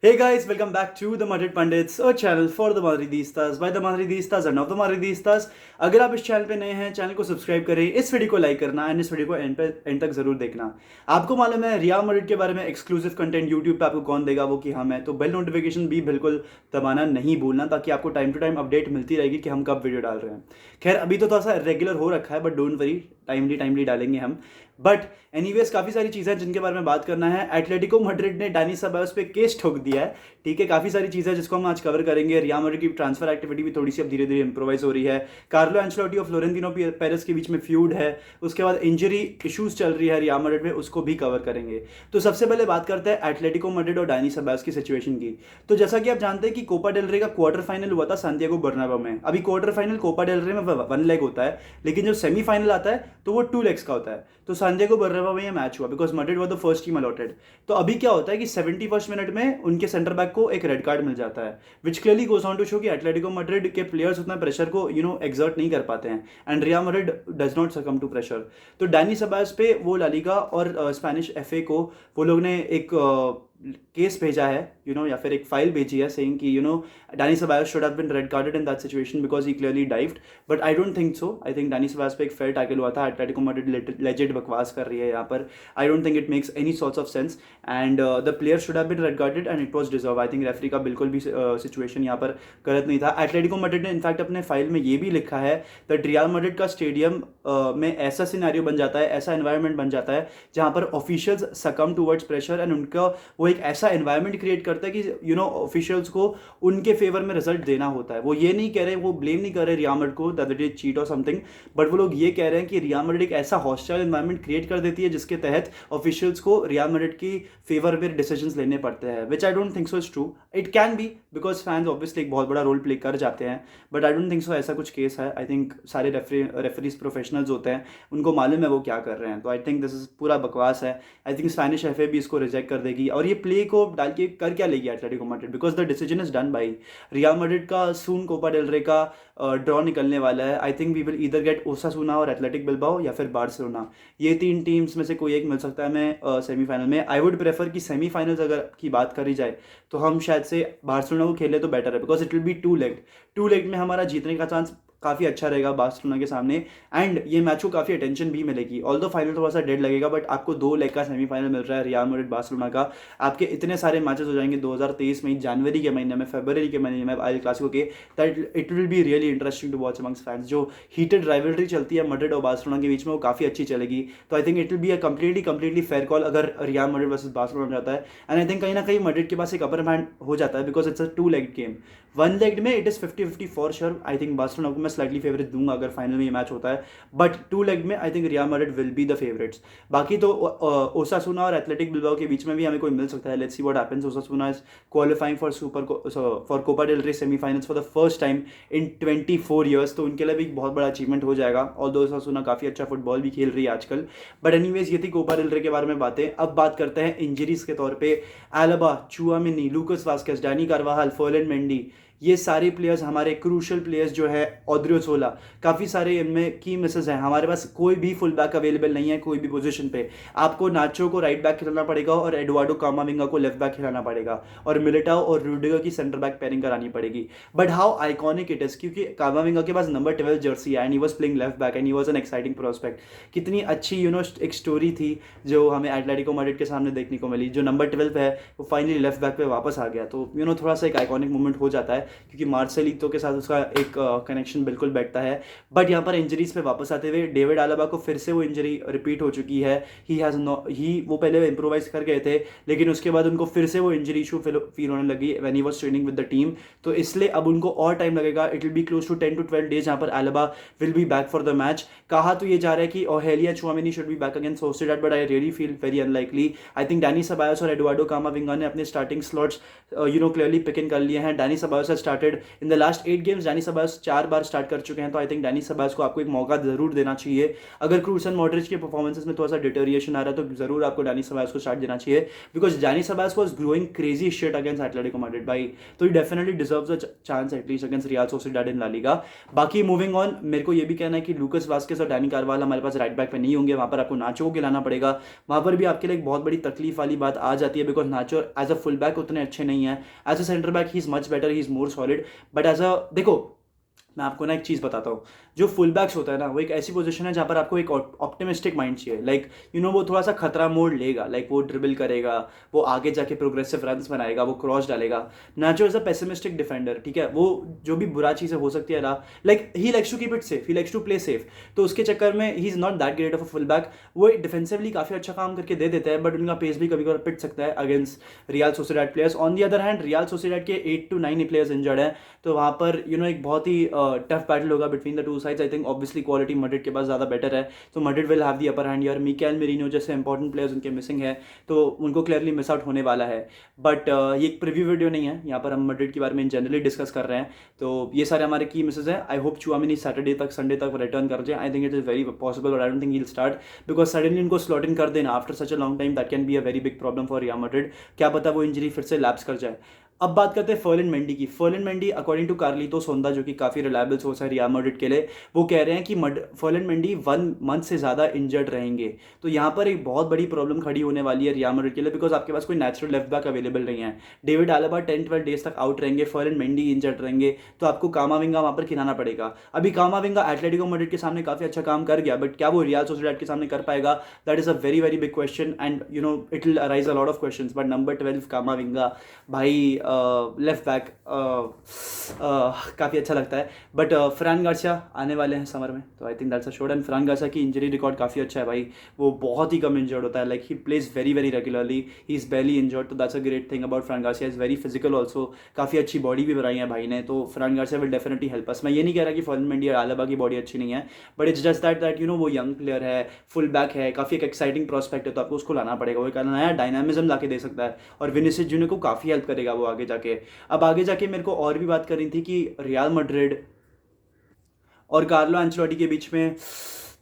Hey guys, welcome back to the Madrid Pundits, a channel for the Madridistas by the Madridistas and of the Madridistas. अगर आप इस channel पे नए हैं, channel को subscribe करें, इस वीडियो को लाइक करना एंड इस वीडियो को एंड तक जरूर देखना। आपको मालूम है रियल मैड्रिड के बारे में एक्सक्लूसिव कंटेंट यूट्यूब पे आपको कौन देगा, वो कि हम है। तो बेल नोटिफिकेशन भी बिल्कुल दबाना नहीं भूलना, ताकि आपको टाइम टू टाइम अपडेट मिलती रहेगी कि हम कब वीडियो डाल रहे हैं। खैर अभी तो थोड़ा सा रेगुलर हो रखा है, बट डोंट वरी, टाइमली डालेंगे हम। बट एनीवेज काफ़ी सारी चीज़ें जिनके बारे में बात करना है। एटलेटिको मैड्रिड ने डानी सेबायोस पे केस ठोक दिया है, ठीक है। काफ़ी सारी चीज़ें जिसको हम आज कवर करेंगे। रियल मैड्रिड की ट्रांसफर एक्टिविटी भी थोड़ी सी अब धीरे धीरे इंप्रोवाइज हो रही है। कार्लो एंचेलोटी और फ्लोरेंटिनो पेरेस के बीच में फ्यूड है। उसके बाद इंजरी इश्यूज चल रही है रियल मैड्रिड में, उसको भी कवर करेंगे। तो सबसे पहले बात करते हैं एटलेटिको मैड्रिड और डानी सेबायोस की सिचुएशन की। तो जैसा कि आप जानते हैं कि कोपा डेल रे का क्वार्टर फाइनल हुआ था सांतियागो बर्नाब्यू में। अभी क्वार्टर फाइनल कोपा डेल रे में 1 लेग होता है, लेकिन जब सेमीफाइनल आता है तो वो 2 लेग्स का होता है। तो सांतियागो बर्नाब्यू में ये मैच हुआ because Madrid was the first team allotted. तो अभी क्या होता है कि 71st मिनट में उनके सेंटर बैक को एक रेड कार्ड मिल जाता है, which clearly goes on to show कि एटलेटिको मैड्रिड के प्लेयर्स उतना प्रेशर को एक्सर्ट नहीं कर पाते हैं and Real Madrid does not succumb to pressure. तो डैनी सेबायोस पे वो ला लीगा और स्पेनिश एफए को वो लोग ने एक केस भेजा है, या फिर एक फाइल भेजी है सेइंग कि Dani Ceballos should have been red carded in that situation because he clearly dived. But I don't think so. I think Dani Ceballos पे एक फेयर टैकल हुआ था। एटलेटिको मैड्रिड लेजेंड बकवास कर रही है यहाँ पर। I don't think it makes any sorts of sense and the player should have been red carded and it was deserve. I think referee का बिल्कुल भी सिचुएशन यहाँ पर गलत नहीं था। एटलेटिको मैड्रिड ने इनफैक्ट अपने फाइल में ये भी लिखा है दैट रियल मैड्रिड का स्टेडियम में ऐसा सिनेरियो बन जाता है, ऐसा एनवायरनमेंट बन जाता है जहाँ पर ऑफिशियल्स सकम टूवर्ड्स प्रेशर एंड उनका वो एक ऐसा एनवायरनमेंट क्रिएट करता है कि ऑफिशियल्स को उनके फेवर में रिजल्ट देना होता है। वो ये नहीं कह रहे, वो ब्लेम नहीं कर रहे रियल मैड्रिड को दैट इट चीट और समथिंग, बट वो लोग ये कह रहे हैं कि रियल मैड्रिड एक ऐसा हॉस्टाइल एनवायरनमेंट क्रिएट कर देती है जिसके तहत ऑफिशियल्स को रियल मैड्रिड की फेवर में डिसीजंस लेने पड़ते हैं, which I don't think so is true. It can be because fans obviously एक बहुत बड़ा रोल प्ले कर जाते हैं, but I don't think so ऐसा कुछ केस है। आई थिंक सारे रेफरीज प्रोफेशनल्स होते हैं, उनको मालूम है वो क्या कर रहे हैं। तो आई थिंक दिस इज पूरा बकवास है। आई थिंक स्पेनिश एफए भी इसको रिजेक्ट कर देगी और ये प्ले को डाल के कर क्या लेगी Atletico Madrid, because the decision is done by real Madrid का। सून कोपा डेल रे का ड्रॉ निकलने वाला है। I think we will either get Osasuna और एथलेटिक बिल्बाओ या फिर बार्सिलोना। ये 3 टीम्स में से कोई एक मिल सकता है मैं सेमीफाइनल में। आई वुड प्रेफर कि सेमीफाइनल्स अगर की बात करी जाए तो हम शायद से बार्सिलोना को खेले तो बेटर है, because it will B 2 leg में हमारा जीतने का चांस काफ़ी अच्छा रहेगा बार्सिलोना के सामने एंड ये मैच को काफ़ी अटेंशन भी मिलेगी। ऑल्दो फाइनल थोड़ा सा डेड लगेगा, बट आपको 2 लेग का सेमीफाइनल मिल रहा है रियल मैड्रिड बार्सिलोना का। आपके इतने सारे मैचेस हो जाएंगे 2023 में, जनवरी के महीने में, फरवरी के महीने में, एल क्लासिको के, that it will be really interesting to watch amongst fans. जो हीटेड राइवलरी चलती है मैड्रिड और बार्सिलोना के बीच में, वो काफ़ी अच्छी चलेगी। तो आई think it will be a completely fair call अगर रियल मैड्रिड वर्सेस बार्सिलोना जाता है। एंड आई थिंक कहीं ना कहीं मैड्रिड के पास एक अपर हैंड हो जाता है because it's a 2 leg game. 1 leg में it is 50-50 for sure. I think Barcelona को मैं स्लाइटली फेवरेट दूंगा अगर फाइनल में ये मैच होता है, बट 2 लेग में I think real Madrid will be the favourites. बाकी तो ओसासुना और एथलेटिक बिल्बाओ के बीच में भी हमें कोई मिल सकता है। Let's see what happens. Osasuna is qualifying for Copa del Rey semifinals for the first time in 24 years, तो उनके लिए भी एक बहुत बड़ा अचीवमेंट हो जाएगा। ऑल्दो ओसासुना काफ़ी अच्छा फुटबॉल भी खेल रही है आजकल। बट एनीवेज ये थी कोपा डेल रे के बारे में बातें। अब बात करते हैं इंजरीज के तौर पे। Alaba, Tchouameni, Lucas Vazquez, Dani Carvajal, Ferland Mendy, ये सारे प्लेयर्स हमारे क्रूशल प्लेयर्स जो है, ओद्रियोजोला, काफ़ी सारे इनमें की मिसेस हैं। हमारे पास कोई भी फुल बैक अवेलेबल नहीं है कोई भी पोजीशन पे। आपको नाचो को राइट बैक खिलाना पड़ेगा और एडुआर्डो कामाविंगा को लेफ्ट बैक खिलाना पड़ेगा और मिलिटाओ और रूडिगर की सेंटर बैक पेयरिंग करानी पड़ेगी। But how iconic it is, क्योंकि कामाविंगा के पास नंबर 12 जर्सी है and he was playing left back and he was an exciting prospect. कितनी अच्छी एक स्टोरी थी जो हमें एटलेटिको मैड्रिड के सामने देखने को मिली। जो नंबर 12 है वो फाइनली लेफ्ट बैक पे वापस आ गया, तो थोड़ा सा एक आइकॉनिक मोमेंट हो जाता है, क्योंकि मार्सेल के साथ उसका एक कनेक्शन बिल्कुल बैठता है। बट यहाँ पर इंजरीज पे वापस आते हुए डेविड आलाबा को फिर से वो इंजरी रिपीट हो चुकी है। वो पहले इम्प्रोवाइज कर गए थे, लेकिन उसके बाद उनको फिर से वो इंजरी इशू फील होने लगी when he was training with the team. तो इसलिए अब उनको और टाइम लगेगा। It will be close to 10 to 12 days जहाँ पर Alaba will be back for the match. कहा तो ये जा रहा है कि Aurelien Tchouameni should be back against Sociedad, but I really feel very unlikely. I think Dani Ceballos और एडुआर्डो कामाविंगा ने अपने स्टार्टिंग स्लॉट्स क्लियरली पिक इन कर लिए हैं। Danny Ceballos has started in the last 8 games Danny Ceballos 4 bar start कर चुके हैं, तो आई थिंक डैनी सेबायोस को आपको एक मौका जरूर देना चाहिए। अगर क्रूस एंड मॉड्रिच के परफॉर्मेंसेस में थोड़ा सा डिटोरिएशन आ रहा है तो जरूर आपको डैनी सेबायोस को स्टार्ट देना चाहिए, because Dani Ceballos was growing crazy shit against Atletico Madrid भाई, तो he definitely deserves a chance at least against Real Sociedad in La Liga. बाकी मूविंग ऑन, मेरे को ये भी कहना है कि लूकास वास्केस और डैनी कार्वाल हमारे पास राइट बैक पे नहीं होंगे, वहां पर आपको नाचो को खिलाना पड़ेगा। वहां पर भी आपके लिए एक बहुत बड़ी तकलीफ वाली बात आ जाती है, because Nacho as a full back उतने अच्छे नहीं है, as a centre back he is much better, he is more solid, but as a देखो मैं आपको ना एक चीज़ बताता हूँ, जो फुल बैक्स होता है ना वो एक ऐसी पोजीशन है जहाँ पर आपको एक ऑप्टिमिस्टिक माइंड चाहिए, लाइक यू नो वो थोड़ा सा खतरा मोड़ लेगा, लाइक वो ड्रिबल करेगा, वो आगे जाके प्रोग्रेसिव रन्स बनाएगा, वो क्रॉस डालेगा। नाचो इज अ पेसिमिस्टिक डिफेंडर, ठीक है, वो जो भी बुरा चीज़ें हो सकती है ना, like he likes to keep it safe, he likes to play safe, तो उसके चक्कर में ही is not that great of a full back. वो डिफेंसिवली काफ़ी अच्छा काम करके दे देता है, बट उनका पेस भी कभी कभी पिट सकता है against Real Sociedad players. On the other hand real Sociedad के 8 to 9 प्लेयर्स इंजर्ड हैं, तो वहाँ पर यू नो एक बहुत ही टफ बैटल होगा between the two sides. I think obviously quality Madrid के पास ज़्यादा बेटर है, तो Madrid will have the upper hand यार। मिकेल मेरिनो जैसे इंपॉर्टेंट प्लेयर्स उनके मिसिंग है, तो उनको क्लियरली मिस आउट होने वाला है। बट ये एक प्रीव्यू वीडियो नहीं है, यहाँ पर हम मैड्रिड के बारे में जनरली डिस्कस कर रहे हैं, तो ये सारे हमारे की मिसेज हैं। आई होप चुआमिनी सैटरडे तक संडे तक रिटर्न कर जाए, I think it is very possible, और I don't think he will start, because suddenly उनको स्लॉट इन कर देना after such a long time that can be a very big problem for Real Madrid. क्या पता वो injury फिर से lapse कर जाए। अब बात करते हैं फर्लिन मेंडी की। फर्लिन मेंडी अकॉर्डिंग टू कार्लिटोस होंडा, जो कि काफ़ी रिलायबल सोर्स है रियल मैड्रिड के लिए, वो कह रहे हैं कि फर्लिन मेंडी 1 मंथ से ज़्यादा इंजर्ड रहेंगे, तो यहाँ पर एक बहुत बड़ी प्रॉब्लम खड़ी होने वाली है रियल मैड्रिड के लिए, बिकॉज आपके पास कोई नेचुरल लेफ्ट बैक अवेलेबल नहीं है। डेविड आलाबा 10-12 डेज तक आउट रहेंगे, फर्लिन मेंडी इंजर्ड रहेंगे, तो आपको कामाविंगा वहाँ पर खिलाना पड़ेगा। अभी कामाविंगा एटलेटिको मैड्रिड के सामने काफ़ी अच्छा काम कर गया, बट क्या वो रियल सोसिएडाड के सामने कर पाएगा, that is a very very big question, and you know it will arise a lot of question. But number 12 कामाविंगा भाई लेफ्ट बैक काफ़ी अच्छा लगता है। बट फ्रान गार्सिया आने वाले हैं समर में, तो I think that's a sure. And फ्रान Garcia की इंजरी रिकॉर्ड काफ़ी अच्छा है भाई, वो बहुत ही कम इंजर्ड होता है, like he plays very very regularly, he is barely injured, तो that's a great thing about Fran Garcia. Is very physical also, काफ़ी अच्छी बॉडी भी बनाई है भाई ने, तो Fran Garcia will definitely help us. मैं ये नहीं कह रहा कि फर्लिन मेंडी और आलाबा की बॉडी अच्छी नहीं है, but it's just that you know वो यंग प्लेयर है, फुल बैक है, काफ़ी एक एक्साइटिंग प्रोस्पेक्ट है, तो आपको उसको लाना पड़ेगा, वो एक नया डायनामिज्म ला के दे सकता है, और विनीसियस जूनियर को काफ़ी हेल्प करेगा वो आगे जाके। अब आगे जाके मेरे को और भी बात करनी थी कि रियल मैड्रिड और कार्लो एंचेलोटी के बीच में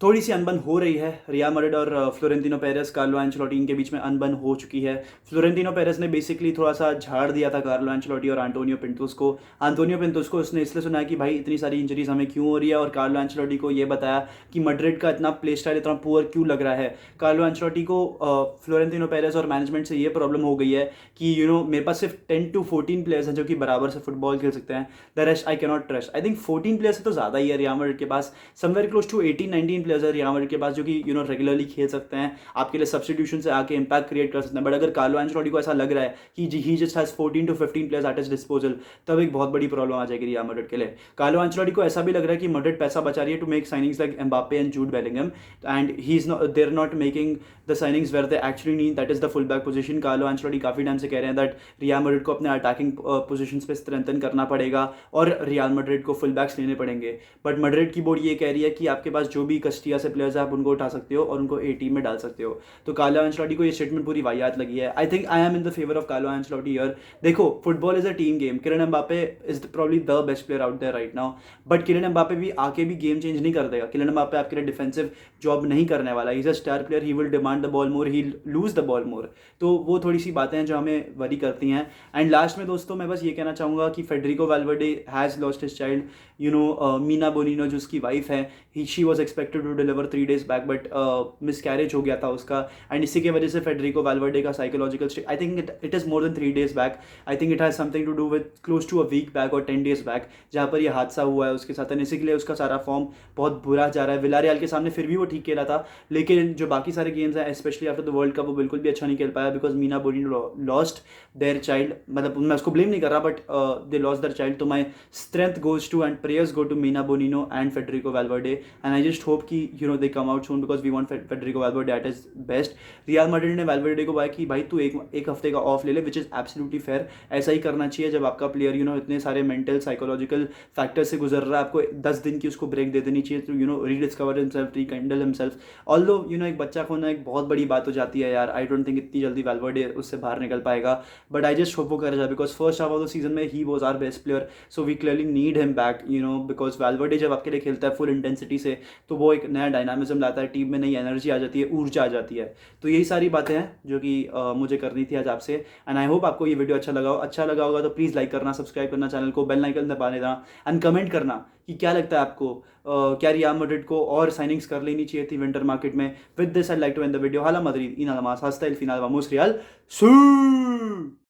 थोड़ी सी अनबन हो रही है। रियल मैड्रिड और फ्लोरेंटिनो पेरेस, कार्लो एंचेलोटी इनके बीच में अनबन हो चुकी है। फ्लोरेंटिनो पेरेस ने बेसिकली थोड़ा सा झाड़ दिया था कार्लो एंचेलोटी और एंटोनियो पिंटोस को। एंटोनियो पिंटोस को उसने इसलिए सुनाया कि भाई इतनी सारी इंजरीज हमें क्यों हो रही है, और कार्लो एंचेलोटी को ये बताया कि मैड्रिड का इतना प्ले स्टाइल इतना पुअर क्यों लग रहा है। कार्लो एंचेलोटी को फ्लोरेंटिनो पेरेस और मैनेजमेंट से ये प्रॉब्लम हो गई है कि यू नो मेरे पास सिर्फ 10 to 14 प्लेयर्स हैं जो कि बराबर से फुटबॉल खेल सकते हैं, the rest I cannot trust. I think 14 players से तो ज़्यादा ही है रियल मैड्रिड के पास, समवेयर क्लोज टू 18-19 प्लेयर्स है रियल मैड्रिड के पास जो कि यू नो रेगुलरली खेल सकते हैं, आपके लिए सब्स्टिट्यूशन से आके इंपैक्ट क्रिएट कर सकते हैं। बट अगर कार्लो एंचेलोटी को ऐसा लग रहा है कि he just has 14 to 15 players at his disposal, तब एक बहुत बड़ी प्रॉब्लम आ जाएगी रियल मैड्रिड के लिए। कार्लो एंचेलोटी को ऐसा भी लग रहा है कि मैड्रिड पैसा बचा रही है to make signings like Mbappe and Jude Bellingham, and he is not, they are not making the signings where they actually need, that is the full back position. Carlo Ancelotti काफी time से कह रहे हैं that Real Madrid को अपने attacking positions पे strengthen करना पड़ेगा और रियल मैड्रिड को फुल बैक्स लेने पड़ेंगे। बट मैड्रिड की बोर्ड ये कह रही है कि आपके पास जो भी कस्टिया से प्लेयर्स है आप उनको उठा सकते हो और उनको ए टीम में डाल सकते हो। तो कार्लो एंचेलोटी को ये स्टेटमेंट पूरी वाहियात लगी है। I think I am in the favour of Carlo Ancelotti here. देखो football is a team game, Kylian Mbappe is probably the best player out there right now, but Kylian Mbappe भी आके भी game change नहीं कर देगा। Kylian Mbappe आपके लिए defensive job नहीं करने वाला, he is a star player, he will demand the ball more, he lose the ball more. तो वो थोड़ी सी बातें हैं जो हमें वरी करती हैं। एंड लास्ट में दोस्तों मैं बस ये कहना चाहूँगा कि Federico Valverde has lost his child, you know Mina Bonino जो उसकी वाइफ है, she was expected to deliver 3 days back, but miscarriage हो गया था उसका, एंड इसी की वजह से फेडरिको वैल्वर्डे का psychological state, I think it is more than 3 days back, I think it has something to do with close to a week back और 10 days बैक, जहाँ पर यह हादसा हुआ है उसके साथ, एंड इसी के लिए उसका सारा फॉर्म बहुत बुरा जा रहा है। विलारियल के सामने फिर भी वो ठीक खेला था, लेकिन जो बाकी सारे गेम्स हैं specially after the world cup वो बिल्कुल भी अच्छा नहीं खेल पाया, because Mina Bonino lost their child. मतलब मैं उसको ब्लेम नहीं कर रहा, but they lost their child, तो my strength goes to and prayers go to Mina Bonino and Federico Valverde, and I just hope कि they come out soon because we want Federico Valverde at is best. Real Madrid ने Valverde को बोला कि भाई तू एक हफ्ते का ऑफ ले ले, विच इज़ एब्सोल्युटली फेयर। ऐसा ही करना चाहिए जब आपका प्लेयर इतने सारे मेंटल साइकोलॉजिकल फैक्टर से गुजर रहा है, आपको 10 दिन की उसको ब्रेक दे देनी चाहिए to rediscover himself, rekindle himself. Although एक बच्चा खोना एक बहुत बड़ी बात हो जाती है यार। आई डोंट थिंक इतनी जल्दी वैल्वर्डे उससे बाहर निकल पाएगा, बट आई जस्ट होप वो कर जाए because first half of the season में he was our best player, so we clearly need him back because Valverde जब आपके लिए खेलता है फुल इंटेंसिटी से तो वो एक नया डायनामिज्म लाता है, टीम में नई एनर्जी आ जाती है, ऊर्जा आ जाती है। तो यही सारी बातें हैं जो कि मुझे करनी थी आज आपसे, एंड आई होप आपको ये वीडियो अच्छा लगा होगा तो प्लीज़ लाइक करना, सब्सक्राइब करना चैनल को, बेल आइकन दबा देना, एंड कमेंट करना कि क्या लगता है आपको, क्या रियल मैड्रिड को और साइनिंग्स कर लेनी चाहिए थी विंटर मार्केट में। With this I like to end the video. हाला मदरिद इन अल मास हस्ता एल फिनाल वामोस रियल सू।